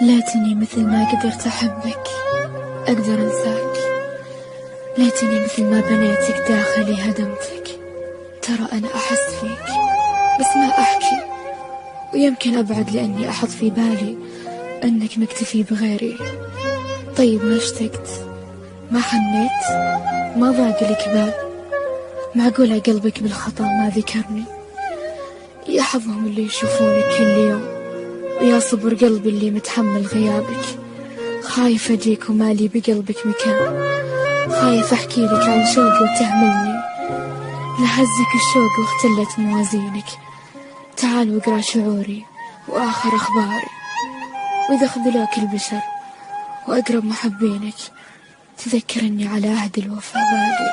ليتني مثل ما قدرت أحبك أقدر أنساك، ليتني مثل ما بنيتك داخلي هدمتك. ترى أنا أحس فيك بس ما أحكي، ويمكن أبعد لأني أحط في بالي أنك مكتفي بغيري. طيب ما اشتقت، ما حنيت، ما ضاق لك بال؟ معقولة قلبك بالخطأ ما ذكرني؟ يا حظهم اللي يشوفونك كل يوم، ويا صبر قلبي اللي متحمل غيابك. خايف أجيك ومالي بقلبك مكان، خايف أحكي لك عن شوقي وتهملني. لهزك الشوق واختلت موازينك. تعال واقرأ شعوري وآخر أخباري، وإذا خذلوك البشر وأقرب محبينك تذكر أني على عهد الوفا باقي.